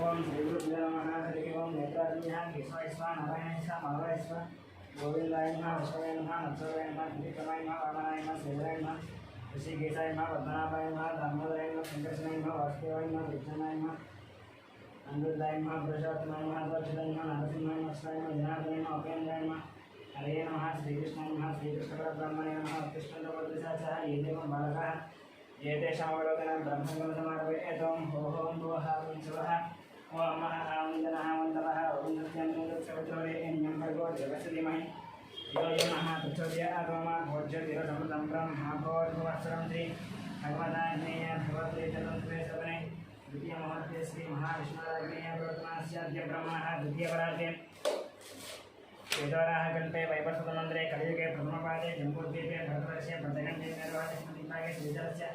ओम श्री गुरुभ्यो नमः हरि ओम नेत्राज्ञः केशवाय स्वाहा नारायणाय स्वाहा माधवाय स्वाहा गोविंदाय नमः विष्णवे नमः नत्सवाय नमः त्रिविक्रमाय नमः वामनाय नमः श्रीधराय नमः ऋषिकेशाय नमः पद्मनाभाय नमः दामोदराय नमः शंकरशनाय नमः वासुदेवाय नमः विष्णुनाय नमः अनिरुद्धाय नमः पुरुषोत्तमाय नमः अद्वैताय नमः नरसिंहाय नमः शिवाय नमः जनार्दनाय नमः उपेन्द्राय नमः हरे नमः श्रीकृष्णाय नमः श्रीकृष्णपरब्रह्मणे नमः कृष्णदेवदशाचः ये देवं बालकाः ये तेषामवलोकनं ब्रह्मगमसमारभेतों हों भुवः वंशवः ओं महावन्दनः वन्दवः ॐ सत्यं सवितुर्वरेण्यं भर्गो देवस्य धीमहि यो यो नः प्रचोदयात् मम भोज्यतिरसमृतं ब्रह्मा भोर्भुवस्सरं श्री भगवदाग्नेय भगवते चतुर्थे सवने द्वितीयमुहूर्ते श्रीमहाविष्णुराग्नेय प्रवर्तमानस्याद्य ब्रह्मणः द्वितीयपरार्धे वेदवराह कल्पे वैवस्वतमन्त्रे कलियुगे प्रथमपादे जम्बूद्वीपे भरतवर्षे प्रथगण्डे निर्वाचस्मदिग्भागे श्रीधरस्य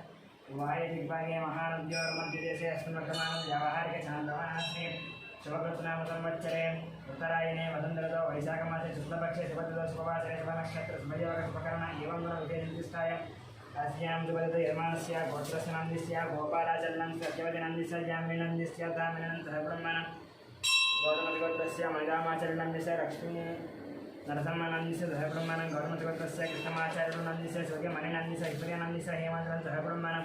वायुदिग्भागे महानद्योर्मध्यदेशे अस्मिन् वर्तमानं व्यावहारिक चान्द्रमानः श्री शुभकृत्नाम संवत्सरे उत्तरायणे वसन्तऋतौ वैशाखमासे शुक्लपक्षे शुभतिथौ शुभवासरे शुभनक्षत्र शुभयोगः शुभकरण एवं गुणविशेषनिर्दिष्टाय अस्यां शुभऋतौ यजमानस्य गोत्रस्य नन्दिस्य गोपालाचरणं सत्यवती नन्दिस्य जाम्बी नन्दिस्य दामिनन्तः ब्रह्मणः गौतमतिगोत्रस्य मणिरामाचार्यनन्दिस्य लक्ष्मी नरसिंहनन्दिस्य सहब्रह्मणं गौतमतिगोत्रस्य कृष्णमाचार्यनन्दिस्य सूर्यमणिनन्दिस्य ऐश्वर्यनन्दिस्य हेमचन्द्रं सहब्रह्मणं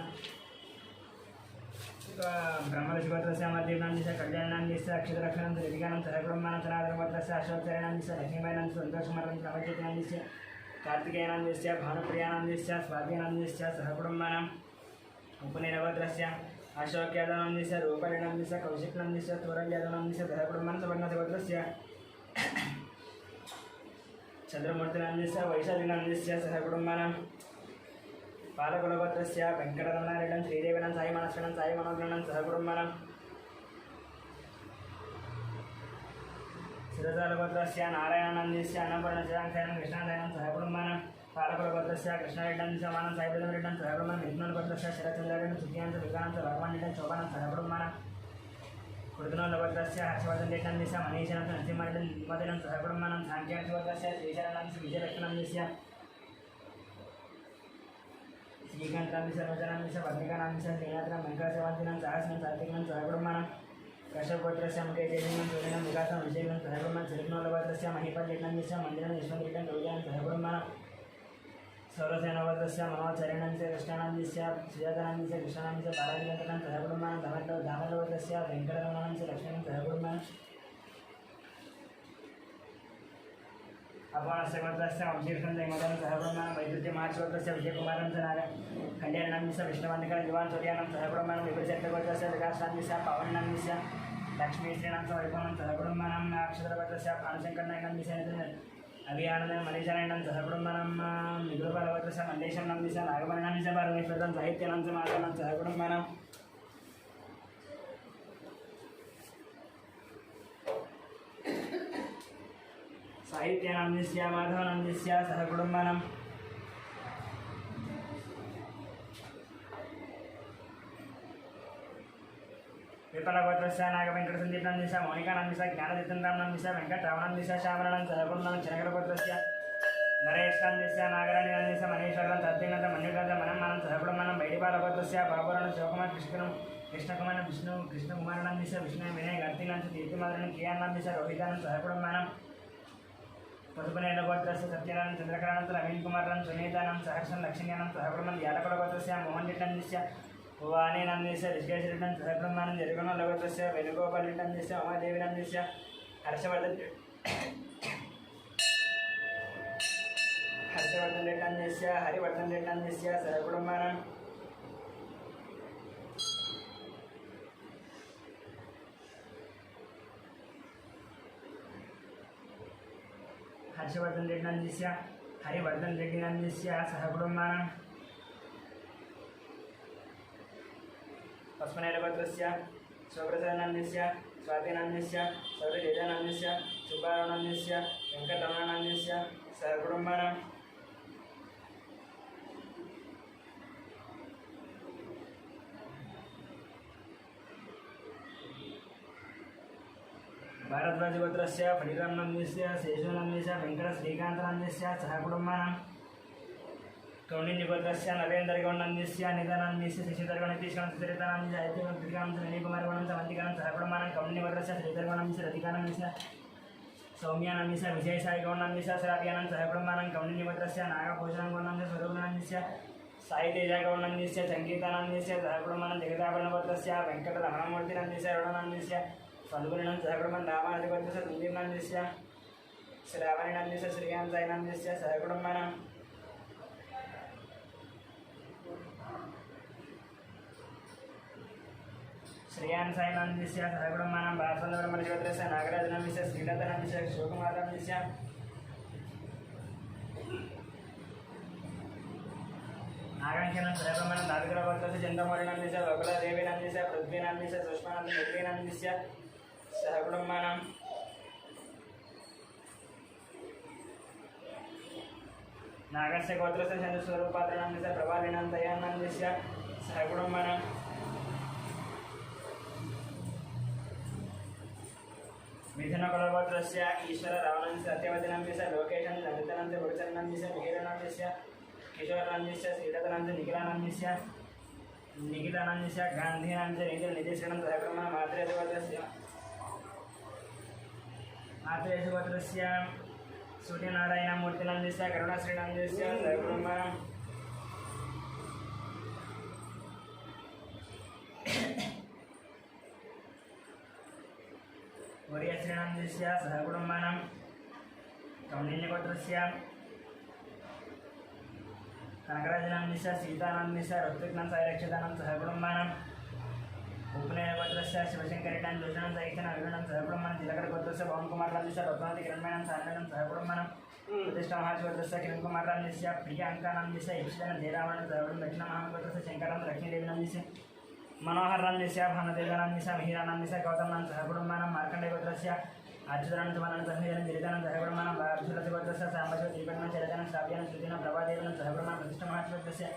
ब्रह्मऋषिगोत्रस्य अमरदेवनन्दिस्य कल्याणनन्दिस्य अक्षतलक्षणं ऋतिकानं सहब्रह्मणं सनातनगोत्रस्य अशोकचार्यनन्दिस्य लक्ष्मीबाईनन्दिस्य सन्तोषमरणं प्रमज्योतिनन्दिस्य कार्तिकेयनन्दिस्य भानुप्रियानन्दिस्य स्वातिनन्दिस्य सहब्रह्मणं उपनिरगोत्रस्य अशोक्यादनन्दिस्य रूपलिनन्दिस्य कौशिकनन्दिस्य तुरल्यादनन्दिस्य धरब्रह्मणसवर्णसगोत्रस्य चन्द्रमूर्तिनन्दिस्य वैशालिनन्दिस्य सहकुटुम्बानां पालकुलगोत्रस्य वेङ्कटरमणारेड्डं श्रीदेविनं साई मनस्विनं साई मनोग्रहणं सहकुटुम्बानां शिरसालगोत्रस्य नारायणनन्दिस्य अन्नपूर्णशिवाङ्कनं कृष्णादयनं सहकुटुम्बानां पालकुलगोत्रस्य कृष्णरेड्डं वानं साईप्रदमरेड्डं सहकुटुम्बानां विष्णुगोत्रस्य शरचन्द्ररेड्डं सुखियांश विकानं भगवान् शोभानं सहकुटुम्बानां कुर्दनगोत्रस्य हर्षवर्धनरेड्डं मनीषनं नरसिंहरेड्डं निमदिनं सहकुटुम्बानां साङ्ख्याक्षगोत्रस्य श्रीशरणं विजयलक्ष्मणं श्रीकान्तांदिस्य रोचनांदिस्य भद्रिकानांदिस्य श्रीनाथनं वेङ्कटसेवान्तिनं सहस्रं सात्विकनं सहकुटुम्बानां कश्यपगोत्रस्य मुखेजयनं सूर्यनं विकासं विजयनं सहकुटुम्बानां श्रीकृष्णगोत्रस्य महीपल्येट्टनंदिस्य मन्दिरं यशवन्तरेड्डं कविजयनं सहकुटुम्बानां सौरसेनगोत्रस्य मनोचरणस्य कृष्णानंदिस्य श्रीजातनंदिस्य कृष्णानंदिस्य बालाजीनन्दनं सहकुटुम्बानां दामोदरगोत्रस्य वेङ्कटरमणस्य लक्ष्मणं सहकुटुम्बानां अपोणस्य गोत्रस्य वंशीकृतं जयमदनं सहकुटुम्बानां वैद्युत्यमार्चगोत्रस्य विजयकुमारं कल्याणनंदिस्य विष्णुवन्दिकं युवान् सूर्यानं सहकुटुम्बानां विभुचन्द्रगोत्रस्य विकासनंदिस्य पावननंदिस्य लक्ष्मीश्रीनं वैभवनं सहकुटुम्बानां अक्षत्रगोत्रस्य भानुशङ्करनंदिस्य अभियानंद मनीषानंदन सहकुटुम्बानां मिगुलपालगोत्रस्य मल्लेशं नंदिस्य नागमणिनंदिस्य परमेश्वरं साहित्यानंदिस्य माधवानं सहकुटुम्बानां साहित्यानंदिस्य माधवानंदिस्य सहकुटुम्बानां विपलगोत्रस्य नागवेङ्कटसन्दीपनंदिस्य मोनिकानंदिस्य ज्ञानतीर्थनंदिस्य वेङ्कटरामनंदिस्य श्यामलं सहकुटुम्बानां चनकरगोत्रस्य नरेशनंदिस्य नागराणीनंदिस्य मनीश्वरं तद्दिनंद मन्युकांत मनमानं सहकुटुम्बानां बैडिपालगोत्रस्य बाबुरानं शिवकुमार कृष्णकुमारं विष्णु कृष्णकुमारनंदिस्य विष्णु विनय कार्तिकांत कीर्तिमादरनं कियानंदिस्य रोहितानं सहकुटुम्बानां पशुपनेलगोत्रस्य सत्यनारायण चंद्रकरानंद नवीनकुमारं सुनीतानं सहर्षं लक्ष्मीयानं सहकुटुम्बानां यालकुलगोत्रस्य मोहनरेड्डनंदिस्य वाणीनंदिस्य ऋषिकेशरेड्डं सहकुटुम्बानां जरिगोनलगोत्रस्य वेणुगोपालरेड्डनंदिस्य उमादेवीनंदिस्य हर्षवर्धनरेड्डनंदिस्य हरिवर्धनरेड्डनंदिस्य सहकुटुम्बानां हर्षवर्धनरेड्डनंदिस्य हरिवर्धनरेड्डनंदिस्य सहकुटुम्बानां पद्मनेलगोत्रस्य स्वप्रसादनंदिस्य स्वातिनंदिस्य सौरजेजानंदिस्य सुब्बारावनंदिस्य वेङ्कटरमणनंदिस्य सहकुटुम्बानां भारद्वाजगोत्रस्य फलिरामनंदिस्य शेषनंदिस्य वेङ्कटश्रीकान्तनंदिस्य सहकुटुम्बानां कौंडिन्यगोत्रस्य नरेन्द्रगौण्डस्य निधनान्यस्य शशिधरगणतीशगणतिरितानां जयतिगणतिरिकानां विनयकुमारगणं समन्तिकानां सहकुटुम्बानां कौंडिन्यगोत्रस्य श्रीधरगणस्य रतिकानांस्य सौम्यानांस्य विजयसायिगौण्डस्य श्राव्यानां सहकुटुम्बानां कौंडिन्यगोत्रस्य नागभूषणगौण्डस्य स्वरूपनांस्य साईतेजगौण्डस्य संगीतानांस्य सहकुटुम्बानां जगदाभरणगोत्रस्य वेङ्कटरमणमूर्तिनांस्य रुणनांस्य फल्गुनिनां सहकुटुम्बानां रामादिगोत्रस्य सुन्दीर्नांस्य श्रावणिनांस्य श्रीकान्तायनांस्य सहकुटुम्बानां श्रेयान साईनांदस्य सहकुटुम्बानां बासवन्दब्रह्मणिगोत्रस्य नागराजनांस्य श्रीलतानांस्य शिवकुमारांस्य नागांशनां सहकुटुम्बानां नागरगोत्रस्य चन्द्रमौळिनांस्य बकुलादेवीनांस्य पृथ्वीनांस्य सुष्मानांस्य सहकुटुम्बानां नागस्य गोत्रस्य चन्द्रस्वरूपात्राणांस्य प्रभालिनांतयानांस्य सहकुटुम्बानां मिथुनकुलगोत्रस्य ईश्वर रावणस्य सत्यवचनांस्य लोकेशं ललितानंस्य गुरुचरणांस्य मिहिरनांस्य किशोरांस्य श्रीलतानंस्य निखिलानंस्य गांधीनांस्य नितीशगणं सहकुटुम्बानां मात्रेयसुगोत्रस्य सूर्यनारायणमूर्तिनांस्य करुणाश्रीनांस्य सहकुटुम्बानां वरीयश्रीनांस्य सहकुटुम्बानां कौंडिन्यगोत्रस्य कनकराजनांस्य सीतानांस्य ऋत्विक्नां सायरक्षितानां सहकुटुम्बानां उपनयनगोत्रस्य शिवशंकरीणां जोषणां सहितानां विगणां सहकुटुम्बानां तिलकरगोत्रस्य पवनकुमारांस्य रत्नावती किरणमयानां सान्यानां सहकुटुम्बानां प्रतिष्ठामहाशिवगोत्रस्य किरणकुमारांस्य प्रियांकानांस्य यक्षगानं जयरामानां सहकुटुम्बानां दक्षिणमहागोत्रस्य शंकरानां लक्ष्मीदेवीनांस्य मनोहरांस्य भानुदेवानांस्य मिहिरानांस्य गौतमानां सहकुटुम्बानां मार्कण्डेयगोत्रस्य अच्युतानंद समानां संहितानां गिरिजानां सहकुटुम्बानां वार्षुलगोत्रस्य साम्बशिव त्रिकटनां चरकानां श्राव्यानां श्रुतीनां प्रभादेवानां सहकुटुम्बानां प्रतिष्ठामहाशिवगोत्रस्य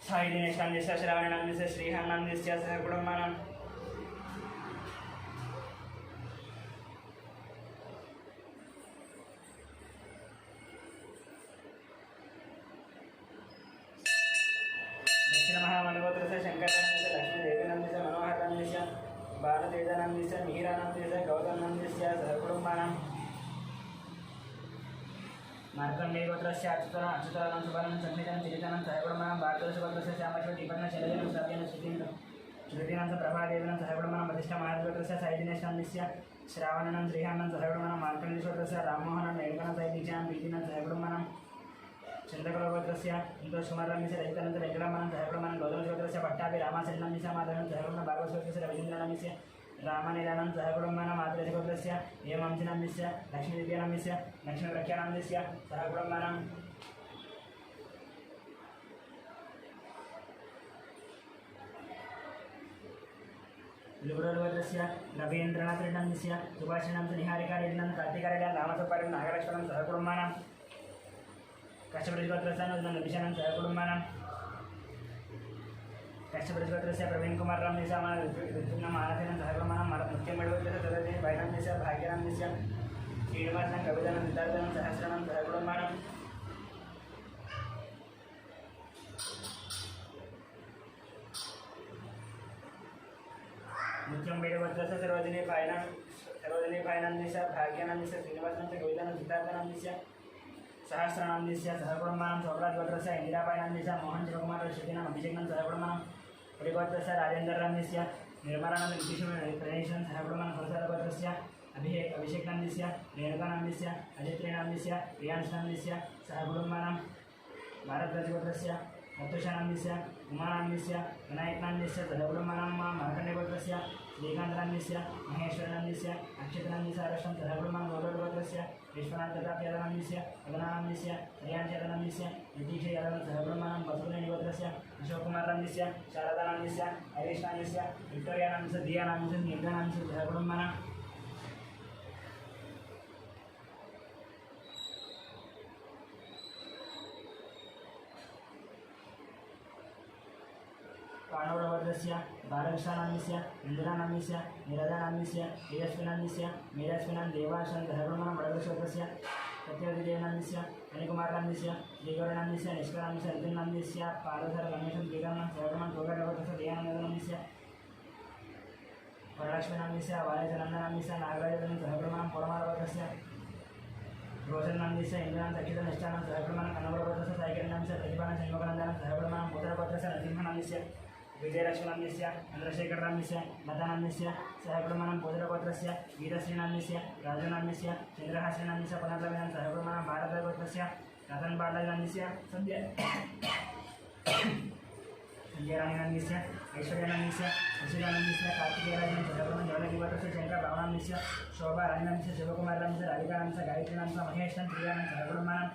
साईदिनेशानांस्य श्रावणानांस्य श्रीहानांस्य सहकुटुम्बानां दक्षिणमहामनगोत्रस्य शंकरानांस्य लक्ष्मीदेवीनांस्य मनोहरांस्य बालतेजानांस्य मिहिरानांस्य गौतमानांस्य सहकुटुम्बानां मार्कण्डेयगोत्रस्य अच्युतानंद सुभानां संहितानां तिरितानां सहकुटुम्बानां भारतवर्षगोत्रस्य श्यामशिव त्रिकटनां शैलजानां श्राव्यानां श्रुतीनां प्रभादेवानां सहकुटुम्बानां प्रतिष्ठामहाशिवगोत्रस्य साईदिनेशानांस्य श्रावणानां श्रीहानां सहकुटुम्बानां मार्कण्डेयगोत्रस्य राममोहनां मेळकनां साईदीक्षानां प्रीतीनां सहकुटुम्बानां चंद्रकुलगोत्रस्य संतोषकुमारांस्य रहितानंद वेंकटरमणां सहकुटुम्बानां गौतमगोत्रस्य पट्टाभि रामाचलनांस्य माधवानां सहकुटुम्बानां भागवतगोत्रस्य रविचन्द्रानांस्य रामानीलानां सहकुटुम्बानां मातृगोत्रस्य हेमांशनांस्य लक्ष्मीदिव्यानांस्य लक्ष्मीप्रख्यानांस्य सहकुटुम्बानां लिबुडगोत्रस्य रवीन्द्रनाथरेड्डांस्य सुभाषिणांस्य निहारिकारेड्डां कार्तिकारेड्डां रामसुब्बारेड्डां नागलक्ष्मणं सहकुटुम्बानां कश्यपरिगोत्रस्य नबिशानां सहकुटुम्बानां कश्यपरिगोत्रस्य प्रवीणकुमारांस्य ऋतुनां मानसेनां सहकुटुम्बानां मुख्यमडगोत्रस्य तदधिनि भैरवस्य भाग्यनांस्य श्रीनिवासनां कवितानां सिद्धार्थानां सहस्राणां सहकुटुम्बानां मुख्यमडगोत्रस्य सर्वजनी फायनांस्य भाग्यनांस्य श्रीनिवासनांस्य कवितानां सिद्धार्थानांस्य सहस्रानांस्य सहकुटुम्बानां शोभराजगोत्रस्य इंदिराबाईनांस्य मोहन शिवकुमार श्रुतीनां अभिषेकनां सहकुटुम्बानां पुरीगोत्रस्य राजेन्द्ररांस्य निर्मलानंद प्रणेशां सहकुटुम्बानां सरसारगोत्रस्य अभिषेकनांस्य रेणुकानांस्य अजित्रेणांस्य प्रियांशनांस्य सहकुटुम्बानां भारद्वाजगोत्रस्य अतुषानांस्य उमानांस्य विनायकनांस्य सहकुटुम्बानां मार्कण्डेयगोत्रस्य श्रीकान्तनांस्य महेश्वरनांस्य अक्षतनांस्य अरष्टं सहकुटुम्बानां गौरवगोत्रस्य विश्वनाथप्रतापयादवांस्य अगनानांस्य हरियांशयादवांस्य नितीश यादव सहकुटुम्बानां बसवनेनिगोत्रस्य अशोककुमारांस्य शारदानांस्य हरीशनांस्य विक्टोरियानांस्य दियानांस्य निर्गणांस्य सहकुटुम्बानां पांडवगोत्रस्य बालकृष्णानांस्य इंदिरानांस्य निराधानांस्य तेजस्विनांस्य मेजस्विनां देवांशं सहकुटुम्बानां बडगोत्रस्य सत्यवतीदेवानांस्य अनिकुमारनंदिस्य श्रीगौरनंदिस्य निष्कलनंदिस्य अर्जुननंदिस्य पार्वसर गणेशं श्रीरामं सर्वमं तोगरवतस्य दयानंदनंदिस्य वरलक्ष्मीनंदिस्य वालेजनंदनंदिस्य नागराजनं सहब्रह्मणं परमारवतस्य रोशनंदिस्य इंद्रनं दक्षिण निष्ठानं सहब्रह्मणं कन्नवरवतस्य सायकरनंदिस्य प्रतिभानं शण्मुखनंदनं सहब्रह्मणं पुत्रवतस्य नरसिंहनंदिस्य विजयलक्ष्मणंदिस्य चन्द्रशेखरनंदिस्य लतानंदिस्य सहब्रह्मणं पुत्रवतस्य गीतश्रीनंदिस्य राजनंदिस्य चन्द्रहास्यनंदिस्य पुनर्लवेनं सहब्रह्मणं भारतवतस्य रतनबालनंदिस्य सद्य संजयराणीनंदिस्य ऐश्वर्यानंदिस्य सुशीलानंदिस्य कार्तिकेयराजनं सहब्रह्मणं जवलगिवतस्य चन्द्रभावनंदिस्य शोभाराजनंदिस्य शिवकुमारनंदिस्य राधिकानंदिस्य गायत्रीनंदिस्य महेशनं प्रियानं सहब्रह्मणं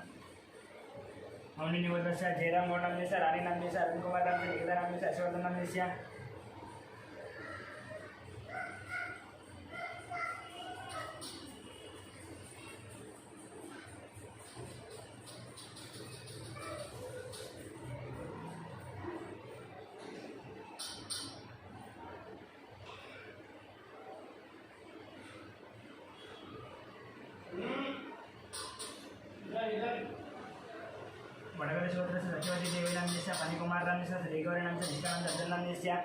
मौनिनिवतस्य जयरामगौडनंदिस्य राणीनंदिस्य अरुणकुमारनंदिस्य निकितानंदिस्य हर्षवर्धननंदिस्य वडगडशोत्रस्य सत्यवती देवीनंदिस्य फणिकुमारनंदिस्य श्रीगौरीनंदिस्य निष्कानंदर्जनंदिस्य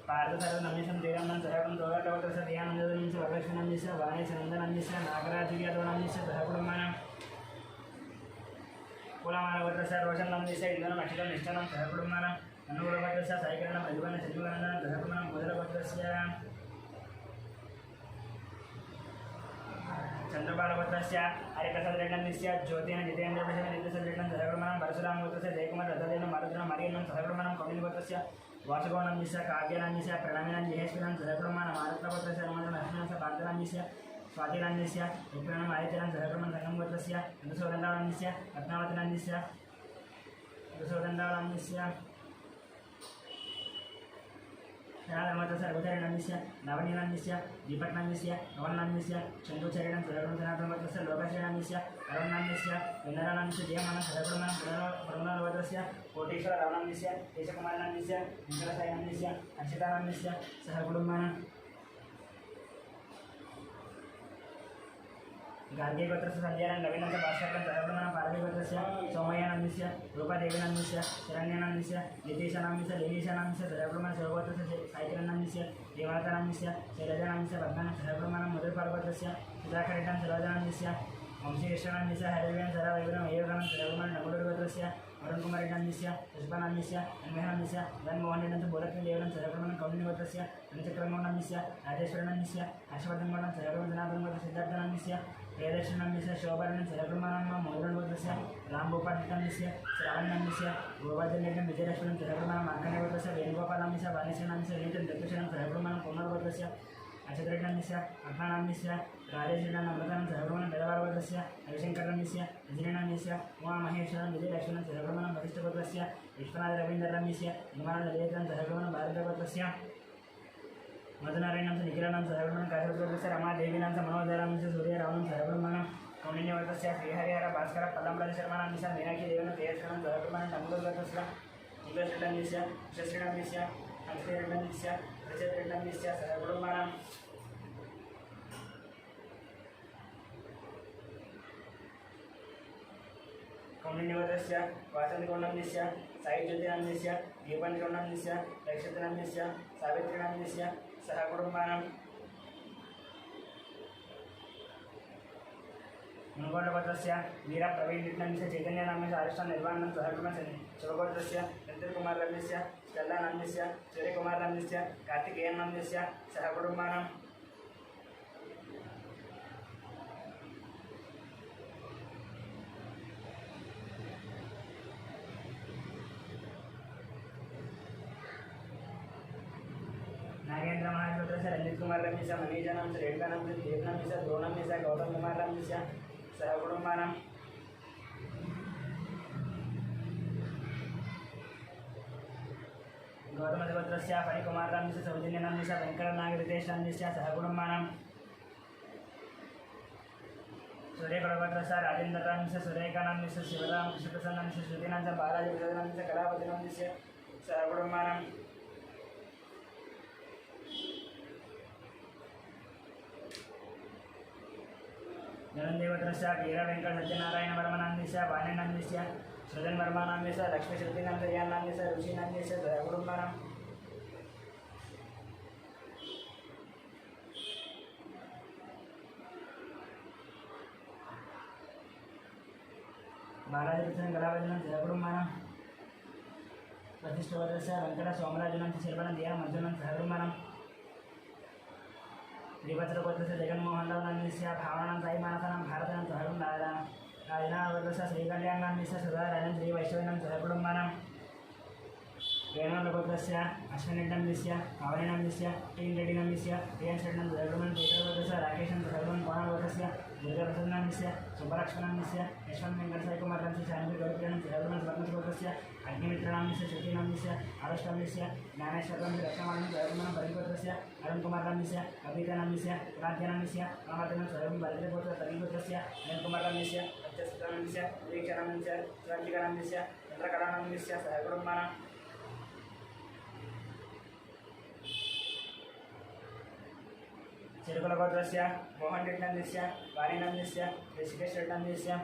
पार्थसर्वनंदिशं जयरामनं सहगुणं दोगटवतस्य दयानंदनंदिस्य वरलक्ष्मीनंदिस्य वाणीशनंदनंदिस्य नागराजयादवनंदिस्य सहकुटुम्बानां कुलमानवतस्य रोशनंदिस्य इंद्रनं अक्षितं निष्ठानं सहकुटुम्बानां अनुगुणवतस्य सायकरणं प्रतिभनं शण्मुखनंदनं सहकुटुम्बानां कुदरवतस्य चंद्रबालवतस्य हरिप्रसादरेड्डनंदिस्य ज्योतिन जितेन्द्रप्रसाद नित्यसरेड्डनं सहकुटुम्बानां परशुरामवतस्य जयकुमार रथदेनं मारुतिनं मरियन्नं सहकुटुम्बानां कौण्डिन्यवतस्य वासुगौनंदिस्य काव्यानंदिस्य प्रणमिनं जयेश्वरनं सहकुटुम्बानां मारुतवतस्य हनुमन्तनरसिंहस्य पार्थनंदिस्य स्वातिनंदिस्य विप्रणं आदित्यनं सहकुटुम्बानां संगमवतस्य ऋतुसौगन्धानंदिस्य रत्नावतीनंदिस्य ऋतुसौगन्धानंदिस्य धर्मतस्य रघुचरणंदिस्य नवनीनंदिस्य दीपकनंदिस्य पवननंदिस्य चंदुचरणं सहकुटुम्बानां लोकचरणंदिस्य अरुणनंदिस्य विनरनंदिस्य जयमानं सहकुटुम्बानां पुनर्वतस्य कोटेश्वर रावणंदिस्य केशकुमारनंदिस्य निकलसायनंदिस्य अक्षितानंदिस्य सहकुटुम्बानां गार्गीगोत्रस्य संजयनं नवीनस्य भास्करं सहकुटुम्बानां पार्वतीगोत्रस्य सोमय्यानंदिस्य रूपादेवीनंदिस्य शरण्यनंदिस्य नितीशनंदिस्य लीलीशानंदिस्य सहकुटुम्बानां शिवगोत्रस्य सायकरनंदिस्य देवलतानंदिस्य शैलजानंदिस्य पद्मानं सहकुटुम्बानां मधुरपार्वतस्य सुधाकरेड्डं सरोजानंदिस्य वंशीकृष्णनंदिस्य हरिवेन सरावैवनं अयोगनं सहकुटुम्बानां नकुलगोत्रस्य अरुणकुमारेड्डनंदिस्य पुष्पानंदिस्य अन्मेहनंदिस्य धनमोहनेड्डं बोलक्ष्मीदेवनं सहकुटुम्बानां कौण्डिन्यगोत्रस्य पंचक्रमोनंदिस्य राजेश्वरनंदिस्य हर्षवर्धनगौडं सहकुटुम्बानां सिद्धार्थनंदिस्य प्रियदर्शनंदिस्य शोभानं सहकुटुम्बानां मोदनगोत्रस्य रामभूपालनंदिस्य श्रावणनंदिस्य गोवर्धनेड्डं विजयलक्ष्मणं सहकुटुम्बानां मार्कण्डेयगोत्रस्य वेणुगोपालनंदिस्य वाणीशनंदिस्य नीतं दत्तशनं सहकुटुम्बानां पुनर्गोत्रस्य अक्षतरेड्डनंदिस्य अग्नानंदिस्य राजेश्वरनं अमृतानं सहकुटुम्बानां पेदवारगोत्रस्य रविशंकरनंदिस्य रजनीनंदिस्य उमामहेश्वरं विजयलक्ष्मणं सहकुटुम्बानां वरिष्ठगोत्रस्य विश्वनाथरवीन्द्रनंदिस्य निर्माणललितं सहकुटुम्बानां भारतगोत्रस्य मधुनारायणं निखिलानं सहकुटुम्बानां काशीगोत्रस्य रमादेवीनं मनोदरानं सूर्यरावनं सहकुटुम्बानां कौण्डिन्यवतस्य श्रीहरिहर भास्कर पल्लंबलशर्मानंदिस्य मीनाक्षीदेवनं तेजस्वरं सहकुटुम्बानां तमुलगोत्रस्य इंद्रश्रीनंदिस्य यशश्रीनंदिस्य हंसरेड्डनंदिस्य रजतरेड्डनंदिस्य सहकुटुम्बानां कौण्डिन्यवतस्य वासन्तगौडनंदिस्य साहिज्योतिनंदिस्य दीपनगौडनंदिस्य नक्षत्रनंदिस्य सावित्रीनंदिस्य सहकुटुम्बानां मुनगोडगोत्रस्य वीरप्रवीणनंदिस्य चैतन्यनंदिस्य आरिष्टान निर्वाणं सहकुटुम्बानां शिवगोत्रस्य चन्द्रकुमारनंदिस्य स्टेल्लानंदिस्य सूर्यकुमारनंदिस्य कार्तिकेयनंदिस्य सहकुटुम्बानां नागेंद्र महाराष्ट्र रंजित कुमार रमेश मनीजनम रेणुकानम देवनम द्रोणम गौतम कुमार रमेश सहकुटुम्बानां गौतमगोत्रस्य फणिकुमार रमेश सौजन्यनम वेंकटनागरितेश रमेश सहकुटुम्बानां सूर्यगौडगोत्रस्य राजेंद्र रमेश सूर्यकानम शिवराम कृष्णप्रसन्न श्रुतिनंद बालाजी प्रसाद कलापति रमेश सहकुटुम्बानां जनदेवत्रस्य वीर वेंकट सत्यनारायण वर्मनान्यस्य वाणिनान्यस्य सृजन वर्मनान्यस्य लक्ष्मी श्रुतिनान्यस्य ऋषिनान्यस्य दयाकुटुम्बानां बालाजी कलावजन दयाकुटुम्बानां प्रतिष्ठवदस्य वेंकट सोमराजन शर्वण दिया मर्जन दयाकुटुम्बानां श्रीभद्रकोत्रस्य जगन्मोहनराव नान्यस्य भावनां साई मानसानां भारतानां सहकुटुं राजनावर्गस्य श्रीकल्याण नान्यस्य सदा राजन श्री वैष्णवानां सहकुटुम्बानां वेणुलकोत्रस्य अश्विनीनान्यस्य पावनीनान्यस्य टीं रेड्डिनान्यस्य टीएन शेट्टनं सहकुटुम्बानां चैतरवर्गस्य राकेशं सहकुटुम्बानां कोणावर्गस्य दुर्गाप्रसादनान्यस्य सुब्बलक्ष्मणान्यस्य यशवन्त वेंकट साईकुमारनान्यस्य शान्ति गौरकिरणं सहकुटुम्बानां स्वर्णकोत्रस्य अग्निमित्रनान्यस्य शक्तिनान्यस्य आरुष्टान्यस्य ज्ञानेश्वरनान्यस्य रक्षमाणं सहकुटुम्बानां परिकोत्रस्य अरुणकुमारनान्यस्य अभितानान्यस्य राध्यनान्यस्य रामार्जनं सहकुटुम्बानां भरतकोत्र तरीकोत्रस्य अनिलकुमारनान्यस्य अत्यसुतानान्यस्य दीक्षानान्यस्य स्वान्तिकानान्यस्य चन्द्रकलानान्यस्य सहकुटुम्बानां चिरुकुलगोत्रस्य मोहन रेड्डनान्यस्य वाणिनान्यस्य ऋषिकेश रेड्डनान्यस्य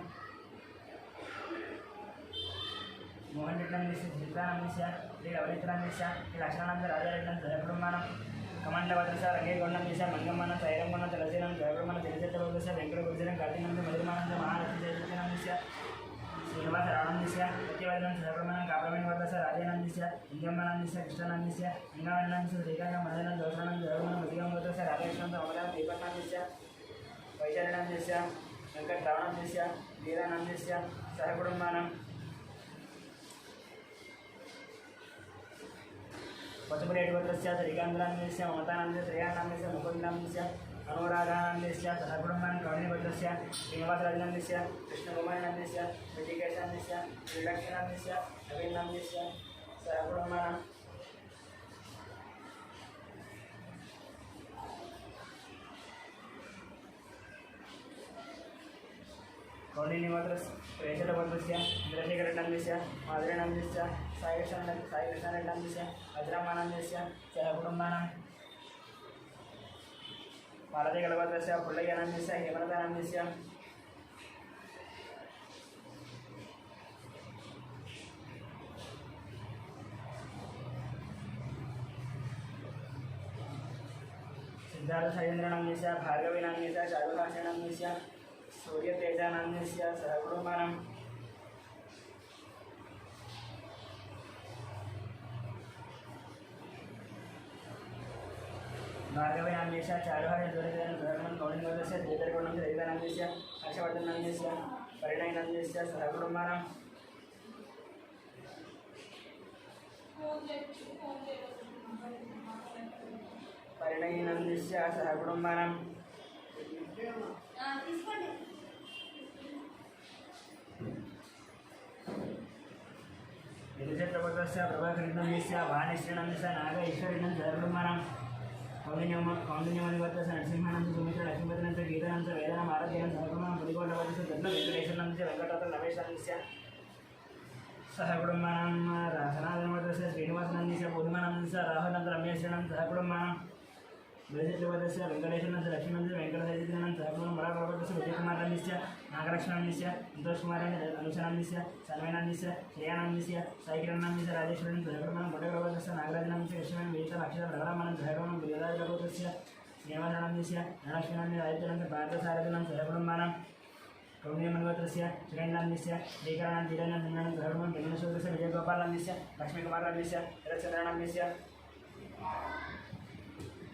मोहन रेड्डनान्यस्य जितानान्यस्य श्री रवनीतनान्यस्य श्री लक्ष्मणानंद राजारेड्डनं सहकुटुम्बानां कमाण्डवत्रस्य रंगेगौडनान्यस्य मंगम्मानं सैरंगोनं तुलसीनं सहकुटुम्बानां जलचत्रवर्गस्य वेंकटगुरुजनं कार्तिकनंद मधुरमानंद महालक्ष्मीजयनान्यस्य श्रीनिवास रावणान्यस्य सत्यवादिनं सहकुटुम्बानां काप्रमेणवर्गस्य राजेनान्यस्य इंजम्मानान्यस्य कृष्णानान्यस्य इंगावनान्यस्य श्रीकांतं मदनं दोषानं सहकुटुम्बानां मदिगंवर्गस्य राधेकृष्णं अमलां दीपकनान्यस्य वैशालीनान्यस्य वेंकटरावणान्यस्य वीरानान्यस्य सहकुटुम्बानां पशुपतिवर्गस्य श्रीकान्तनान्यस्य ममतानान्यस्य श्रेयानान्यस्य मुकुन्दनान्यस्य अनुराधानान्यस्य सहकुटुम्बानां कौणिवर्गस्य श्रीनिवासराजनान्यस्य कृष्णकुमारनान्यस्य ऋषिकेशान्यस्य श्रीलक्ष्मणान्यस्य अभिन्नान्यस्य सहकुटुम्बानां कौंडिन्यवर्गस्य प्रेषलवर्गस्य चन्द्रशेखरनान्यस्य माधुरीनान्यस्य साईकृष्णनान्यस्य अजरामानान्यस्य सहकुटुम्बानां पारदेकलवर्गस्य पुल्लय्यनान्यस्य हेमलतानान्यस्य सिद्धार्थशैलेन्द्रनान्यस्य भार्गवीनान्यस्य शारुभाषणान्यस्य सूर्यतेजानान्यस्य सहकुटुम्बानां भार्गवीनान्यस्य चारुभाषणं सहकुटुम्बानां कौण्डिन्यवर्गस्य श्रीधरगौडं श्रीधरान्यस्य हर्षवर्धनान्यस्य परिणयनान्यस्य सहकुटुम्बानां परिणयनान्यस्य सहकुटुम्बानां यजुषेत्रवर्गस्य प्रभाकरनान्यस्य वाणीश्रीनान्यस्य नाग ईश्वरीनं सहकुटुम्बानां कौण्डिन्यवर्गस्य नरसिंहानंद सुमित्र लक्ष्मीपतिनंद गीतानंद वेदानां आराध्यनं सहकुटुम्बानां पुलिकोटवर्गस्य दत्त वेंकटेश्वरनान्यस्य वेंकटरत्न रमेशान्यस्य सहकुटुम्बानां सनातनवर्गस्य श्रीनिवासनान्यस्य पूर्णिमानंदस्य राहुलनंद रमेश्वरनं सहकुटुम्बानां बृहस्पतिवर्गस्य वेंकटेश्वरनंद लक्ष्मीनंद वेंकटसहितानंद सहकुटुम्बानां मराठवर्गस्य विजयकुमारनान्यस्य नागलक्ष्मणान्यस्य संतोषकुमारनान्यस्य अनुषानान्यस्य सन्वयनान्यस्य श्रेयानान्यस्य साईकिरणान्यस्य राजेश्वरनं सहकुटुम्बानां कोटेवर्गस्य नागराजनान्यस्य कृष्णवेण विजित अक्षर प्रगणमानं सहकुटुम्बानां गिरिराजवर्गस्य श्रीनिवासनान्यस्य धनलक्ष्मीनान्यस्य आदित्यनंद पार्थसारथिनं सहकुटुम्बानां कौण्डिन्यवर्गस्य श्रीनान्यस्य श्रीकरणान् धीरानन्दनानं सहकुटुम्बानां बेंगलूरुवर्गस्य विजयगोपालनान्यस्य लक्ष्मीकुमारनान्यस्य रचन्द्रनान्यस्य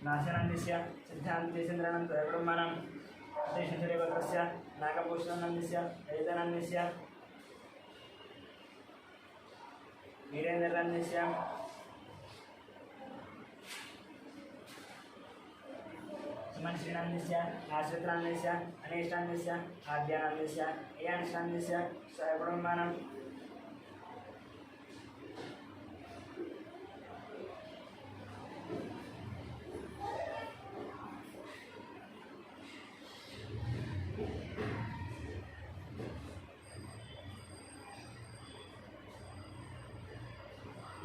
नाशनान्यस्य सिद्धान्तचन्द्रानं सहकुटुम्बानां सतीशचर्यवर्गस्य नागभूषणान्यस्य ललितानान्यस्य वीरेन्द्रनान्यस्य सुमनश्रीनान्यस्य आश्रितनान्यस्य अनीष्टान्यस्य आद्यानान्यस्य इयानिष्टान्यस्य सहकुटुम्बानां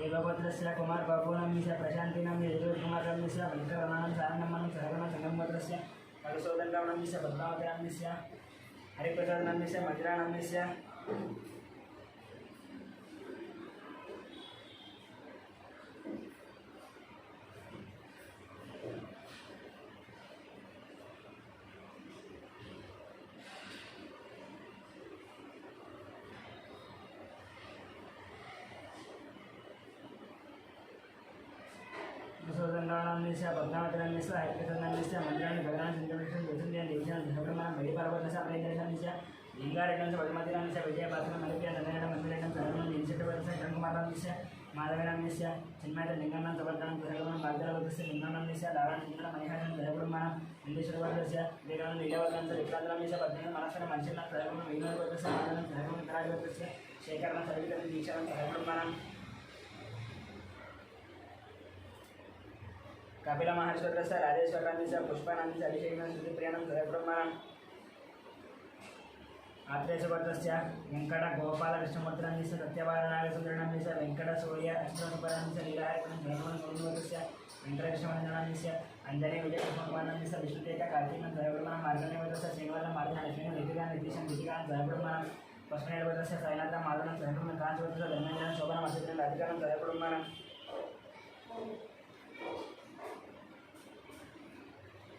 योगभद्रस्य कुमार बाबूनाम्यस्य प्रशान्तिनाम्य यजुकुमारनाम्यस्य वेंकटरमणं सारङ्गमणं सहगुणं संगमभद्रस्य मधुसूदनरावणाम्यस्य पद्मावतीनाम्यस्य हरिप्रसाद नंदिस्य मजुरा नंदिस्य नंदिस्य पद्मावती नंदिस्य हरिप्रसाद नंदिस्य मजुरा भगवान सिंधुविष्णु ज्योतिर्लिंग देवीजन धर्ममान बड़ी पार्वती अपने नंदिस्य लिंगारेटन पद्मावती नंदिस्य विजयपात्र मलिप्रिय नंदन मंदिरेटन धर्ममान निंचट वर्ष गणकुमार नंदिस्य माधवी नंदिस्य चिन्मय लिंगन तवर्धन धर्ममान भाग्यवतस्य लिंगन नंदिस्य लावण लिंगन मणिहरन धर्ममान इंदेश्वर वर्षस्य देवगण लीलावर्धन विक्रांत नंदिस्य पद्मन मनस्कर मनसन धर्ममान विनोद वर्षस्य माधवन धर्ममान कराजवर्षस्य शेखरन सर्विकन दीक्षान धर्ममान कपिल महर्षि राजेश्वर नंदिस्य पुष्पानंद अभिषेक श्रुतिप्रियानं धर्ममान आत्रेयवर्धस्य वेंकट गोपाल कृष्णमूर्ति नंदिस्य सत्यवार नागसुंदर नंदिस्य वेंकट सूर्य अष्टोपरनंदिस्य लीलायकन धर्ममान गुरुवर्षस्य वेंकटेश्वर नंदिस्य अंजनी विजय कृष्णकुमार नंदिस्य विष्णुदेव कार्तिक धर्ममान मार्गने वर्षस्य श्रीनिवास मार्गन लक्ष्मी ऋतिका नितीशन ऋतिका धर्ममान पश्चिम वर्षस्य साईनाथ माधवन धर्ममान कांच वर्षस्य धर्मेंद्र शोभन मसिद्र राधिका धर्ममान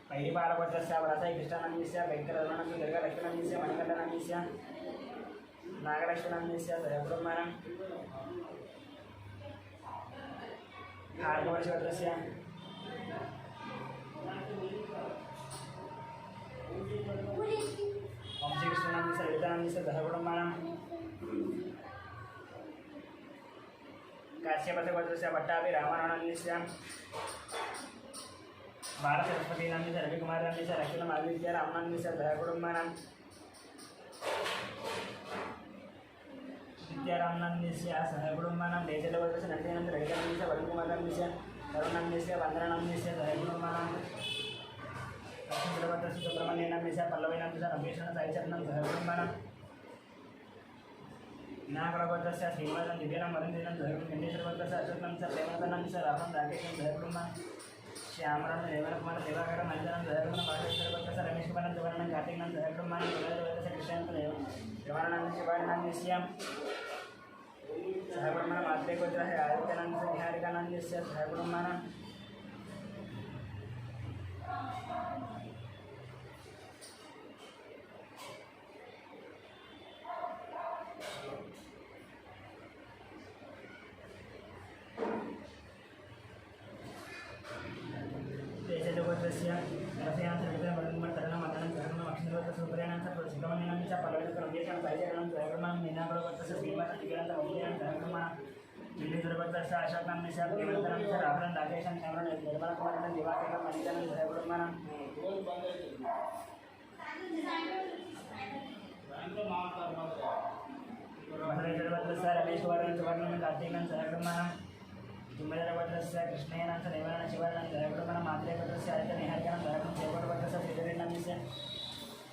पहली बालभद्रस्य वरसाई कृष्णानंदिस्य वेंकटरमणस्य दुर्गालक्ष्मीनंदिस्य मणिकण्ठनंदिस्य नागलक्ष्मीनंदिस्य धर्ममान भार्गवर्षभद्रस्य वंशीकृष्णनंदिस्य ललितानंदिस्य धर्ममान काश्यपभद्रस्य भट्टाभि रामानंदिस्य भारत सरस्वती नंदिस्य रविकुमार नंदिस्य लक्ष्मण आदित्य रामनंदिस्य धर्ममान विद्यारामनंदिस्य सहकुटुंबानां देशलवर्षस्य नंदिनंद रविनंदिस्य वरुणकुमार नंदिस्य तरुणनंदिस्य वंदननंदिस्य धर्ममान लक्ष्मीवर्धस्य सुब्रह्मण्य नंदिस्य पल्लवी नंदिस्य रमेशन साईचरणं धर्ममान नागरवर्धस्य श्रीनिवासन दिव्यानं वरुणदिनं धर्मकेंद्रेश्वरवर्धस्य अशोकनंदिस्य प्रेमनंदिस्य रामन राकेशं धर्ममान श्यामराम देवकुमार देवाकर मंजन धर्मन भागेश्वर रमेश कुमार देवरण कार्तिक नंद धर्ममान कृष्ण देवानंद शिवानंदिस्य सहकुटुंबन मात्रे गोत्र है आदित्यानंद निहारिकानंदिस्य सहकुटुंबन अशोक नाम से रावण राकेश श्यामरण निर्मला कुमार दिवाकर मणिकरण धर्ममान रमेश कुमार सुवर्ण कार्तिक धर्ममान तुम्बरभद्रस्य कृष्णयनंद देवानंद शिवानंद धर्ममान मात्रेभद्रस्य आदित्य निहारिकानं धर्मं देवभद्रस्य श्रीधरेनंदिस्य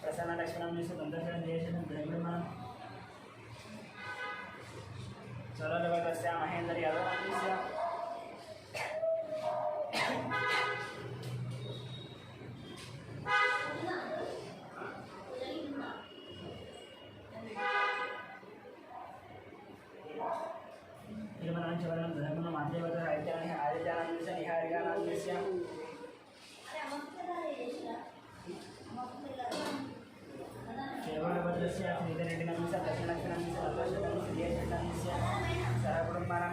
प्रसन्न लक्ष्मणंदिस्य सुंदरशरण जयशरण धर्ममान सरलभद्रस्य महेंद्र यादवनंदिस्य तिरुमलांचवरं धर्मं मात्रेभद्र आदित्यानंदिस्य निहारिकानंदिस्य केवलभद्रस्य श्रीधरेड्डिनंदिस्य दक्षिणलक्ष्मणंदिस्य लक्ष्मणंदिस्य जयशरणंदिस्य सहकुटुंबानां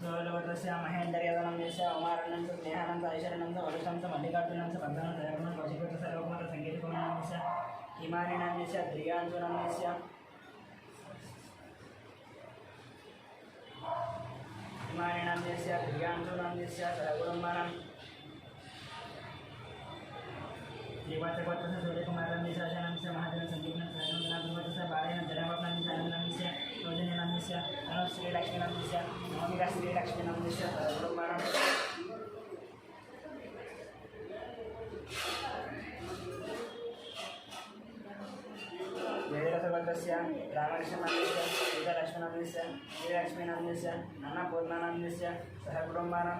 सरलभद्रस्य महेंद्र यादवनंदिस्य उमानंद स्नेहानंद ऐश्वर्यानंद वरुषंस मल्लिकार्जुनंस बंधनं धर्मं कौशिकस्य सर्वकुमार संगीतकुमारनंदिस्य हिमानिनंदिस्य ध्रियांशुनंदिस्य हिमानिनंदिस्य ध्रियांशुनंदिस्य सहकुटुंबानां देवाचकोत्रस्य सूर्यकुमारनंदिस्य शानंदिस्य महादेव संगीतनं धर्मनाथनंदिस्य बालेन जनावरनंदिस्य आनंदनंदिस्य योजनेनंदिस्य अनु श्रीलक्ष्मीनंदिस्य नवमिका श्रीलक्ष्मीनंदिस्य सहकुटुंबानां वेदरसवर्धस्य रामकृष्णनंदिस्य सीतालक्ष्मणनंदिस्य श्रीलक्ष्मीनंदिस्य अन्नपूर्णानंदिस्य सहकुटुंबानां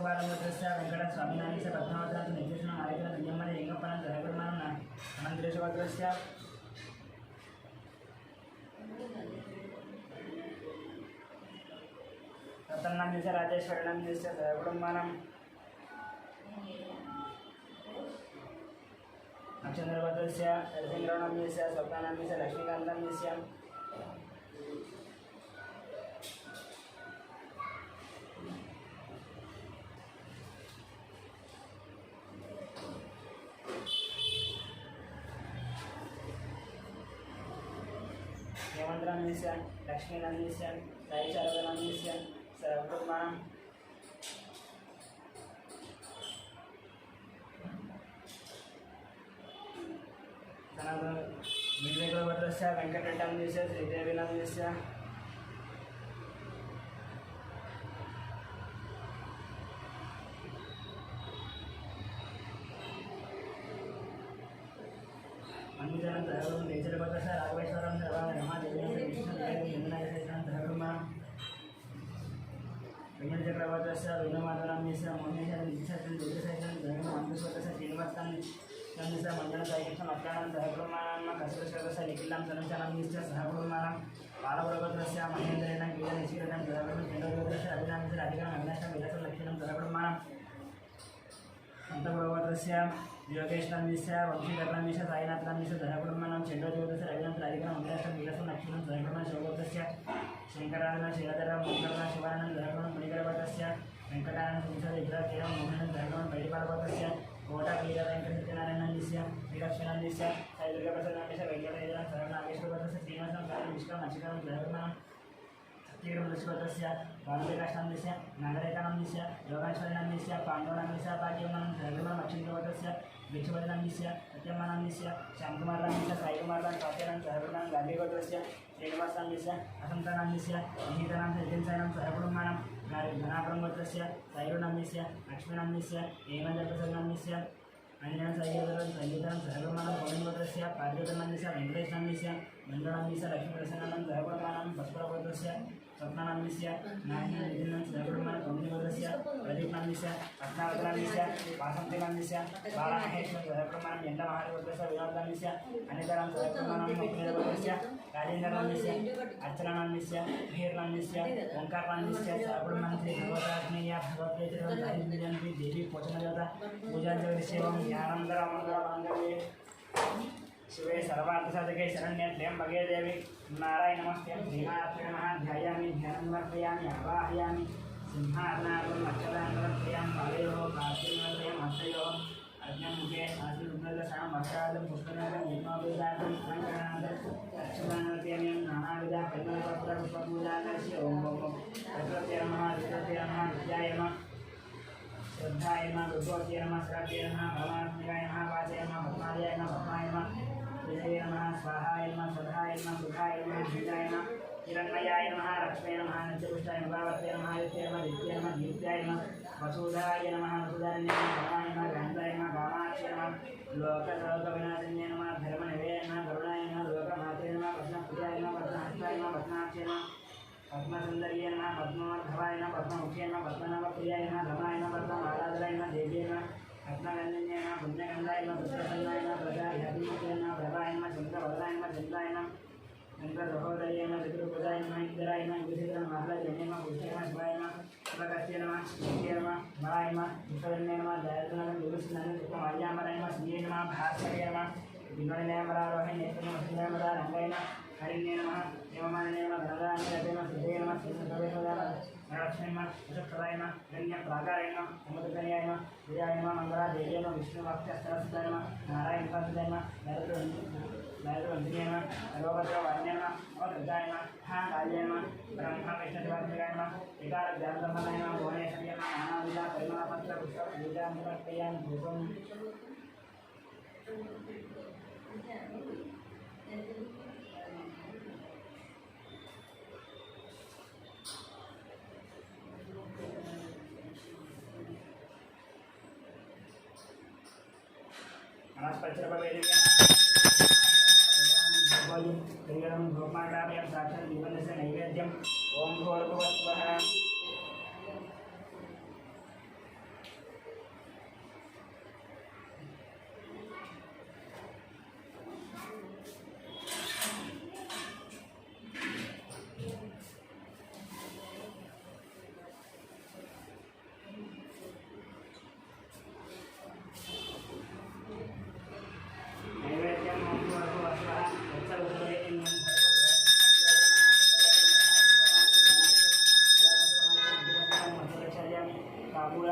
गोपालगोत्रस्य वेङ्कटस्वामिनाथस्य पद्मावतारस्य निर्देशनम् आयुधं नियमने लिङ्गपनं सहकुर्मानं अनन्तरेशगोत्रस्य रतन्नाम्यस्य राजेश्वरनाम्यस्य सहकुर्मानं नक्षत्रगोत्रस्य नरसिंहरावनाम्यस्य स्वप्नानाम्यस्य लक्ष्मीकान्तनाम्यस्य हेमंतनाम्यस्य लक्ष्मीनाम्यस्य साईचारकनाम्यस्य सहकुर्मानं मिड्वेगोत्रस्य वेङ्कटरेड्डाम्यस्य श्रीदेवीनाम्यस्य अन्यजनं सहकुर्मं नेचरगोत्रस्य राघवेश्वरं सहकुर्मं वेङ्कटचक्रगोत्रस्य वेणुमाधवनाम्यस्य मोहनेश्वरस्य श्रीनिवासनाम्यस्य मञ्जनसाईकृष्णम् अक्कानं सहकुर्मानं कसरशोकस्य निखिलं सनञ्चनाम्यस्य सहकुर्मानं बालपुरगोत्रस्य महेन्द्रेण गीतनिशीलनं सहकुर्मं चन्द्रगोत्रस्य अभिनाम्यस्य राधिकाम् अविनाशं विलासलक्ष्मीनं सहकुर्मानं अन्तपुरगोत्रस्य योगेशनाम्यस्य वंशीधरनाम्यस्य साईनाथनाम्यस्य सहकुर्मानं चन्द्रगोत्रस्य रविनाथ राधिकाम् अविनाशं विलासं लक्ष्मीनं सहकुर्मानं शिवगोत्रस्य शङ्करानन श्रीधर मोहकर्ण शिवानन्द सहकुर्मानं मणिकरगोत्रस्य वेङ्कटानन्द विग्रहकेरं मोहनं सहकुर्मानं बैडिपालगोत्रस्य कोटा वीरवेङ्कटसत्यनारायणाम्यस्य श्रीलक्ष्मीनाम्यस्य साईदुर्गाप्रसादनाम्यस्य वेङ्कटेश्वरं सहकुर्मानं श्रीनिवासं विष्णुं नक्षत्रं सहकुर्मानं सत्यगोत्रस्य वाल्मीकाष्टाम्यस्य नागरेकानाम्यस्य योगेश्वरनाम्यस्य पाण्डवनाम्यस्य पाट्यमानं सहकुर्मानं अक्षिन्द्रगोत्रस्य भिक्षुपतिनाम्यस्य सत्यमानाम्यस्य श्यामकुमारनाम्यस्य साईकुमारनां कात्यानं सहकुर्मानं गान्धीगोत्रस्य श्रीनिवासनाम्यस्य असन्तनाम्यस्य निहितनां सज्जनसायनं सहकुर्मानं घनापुरगोत्रस्य साईरुनाम्यस्य लक्ष्मीनाम्यस्य हेमचन्द्रप्रसादनाम्यस्य अन्यसाईगोत्रं सञ्जीवनं सहकुर्मानं गोविन्दगोत्रस्य पार्वतीनाम्यस्य वेङ्कटेशनाम्यस्य मण्डनाम्यस्य लक्ष्मीप्रसन्नानं सहकुर्मानं पशुपरगोत्रस्य स्वप्नानाम्यस्य नारायणविधिनं सहकुर्मानं कौमुदीगोत्रस्य प्रदीपनाम्यस्य रत्नावतनाम्यस्य वासन्तीनाम्यस्य बालामहेश्वर सहकुर्मानं यण्डमहागोत्रस्य विनोदनाम्यस्य अनितरां सहकुर्मानं मुक्तिगोत्रस्य राजेन्द्रनाम्यस्य अर्चनानाम्यस्य मीरनाम्यस्य ओंकारनाम्यस्य सहकुर्मानं श्री भगवताग्नेय भगवत्प्रीतिरं साहित्यजयन्ती देवी पोषणदेवता पूजाजगदीशेवं ज्ञानन्दरामन्दरामाङ्गल्ये शिवे सर्वार्थसाधके शरण्ये त्र्यम्बके देवी नारायण नमस्ते श्रीमात्रे नमः ध्यायामि ध्यानं समर्पयामि आवाहयामि सिंहासनार्थं अक्षतान्तरं पादयोः कार्तिकयोः हस्तयोः अग्निमुखे आशीर्वादशां वस्त्रादं पुष्पनादं यज्ञोपवीतार्थं अलङ्करणार्थं अक्षतान्तरं नानाविधा परिमलपत्रपुष्पपूजाकर्ष्य ॐ प्रकृत्यै नमः विद्युत्यै नमः विद्याय नमः श्रद्धाय नमः विभूत्यै नमः श्रद्धे नमः परमात्मकाय नमः वाचाय नमः पद्माय नमः पद्माय नमः विजय नमः स्वाहाय नमः सदाय नमः सुधाय नमः धीराय नमः हिरण्मयाय नमः लक्ष्मी नमः नित्यपुष्टाय नभावत्यै नमः आदित्याय नमः दित्याय नमः दीप्त्याय नमः वसुधाय नमः वसुधारण्ये नमः गामाय नमः गान्धाय नमः गामाक्षय नमः लोकलोकविनाशिन्ये नमः धर्मनिलये नमः करुणाय नमः लोकमात्रे नमः पद्मप्रियाय नमः पद्महस्ताय नमः पद्माक्षय नमः पद्मसुन्दर्ये नमः पद्मवल्लभाय नमः पद्ममुख्ये नमः पद्मनाभप्रियाय नमः रमाय नमः पद्ममालाधराय नमः देव्ये नमः पद्मगन्धन्ये नमः पुण्यगन्धाय नमः पुत्रसन्नाय नमः प्रजापतिमुखे नमः प्रभाय नमः चन्द्रवदनाय नमः चन्द्राय नमः चन्द्रसहोदर्ये नमः चतुर्भुजाय नमः इन्द्राय नमः विभूषिताय नमः महाराजन्ये नमः पुष्टे नमः शिवाय नमः शिवकस्य नमः नित्ये नमः बलाय नमः विष्णुन्ये नमः दयालुते नमः विभूषिताय सुखमार्यामराय नमः श्रीये नमः भास्कर्ये नमः विनोदिने नमः रोहिण्ये नमः श्रीये नमः रङ्गाय नमः हरिण्ये नमः देवमानने नमः धनदान्ये नमः सिद्धये नमः श्रीप्रभवे नमः लक्ष्मी नमः विष्णुप्रदाय नमः गण्यप्राकाराय नमः समुद्रकन्याय नमः विजयाय नमः मङ्गलादेव्ये नमः विष्णुभक्त्यस्तरस्ताय नमः नारायणपदाय नमः नैरुवन्दिने नमः सर्वभद्रवाण्ये नमः अवधृताय नमः काले नमः ब्रह्मा विष्णुशिवात्मकाय नमः विकारज्ञानसम्पन्नाय नमः भुवनेश्वर्ये नमः नानाविधा परिमलपत्रपुष्पपूजां समर्पयामि धूपम् नैवेद्यम ओम भूर्भुवः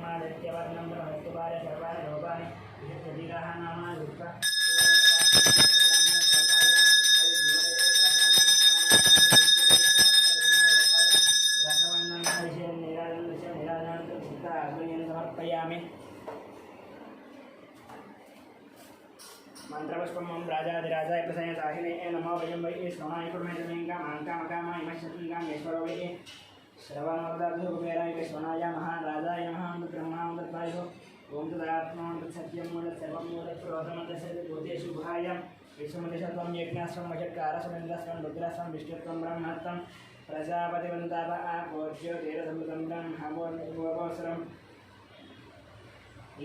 ब्रह्मादित्यवर्णं ब्रह्मत्वाय सर्वाणि लोकानि विशिष्टधीराः नामानि युक्ता समर्पयामि मंत्रपुष्पं मम राजाधिराजाय प्रसन्न साहिने नमो वयं वै श्रवणाय परमेश्वरलिंगा मांकामकामायमश्वलिंगामेश्वरो वै श्रवणवरदाभ्युपमेराय श्रवणाय महाराजाय नमः ब्रह्मावताय ओम तदात्मा सत्यं मूल सर्वं मूल प्रोतमतस्य भूतेषु शुभाय विश्वमदेशत्वं यज्ञाश्रम वशत्कारसमेन्द्रस्वं रुद्रस्वं विष्णुत्वं ब्रह्मत्वं प्रजापतिवन्ताप आपोज्यो तेरसमृतं ब्रह्मवोऽवसरम्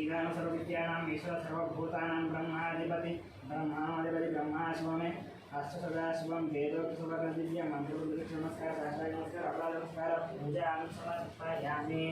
ईगान सर्वविद्यानां ईश्वर सर्वभूतानां ब्रह्माधिपति ब्रह्मा शिवमे अष्ट सदा शिवं वेदोक्तसुभगदिव्य मंत्रबुद्धिक नमस्कार शास्त्राय नमस्कार अपराध नमस्कार पूजा अनुसमर्पयामि।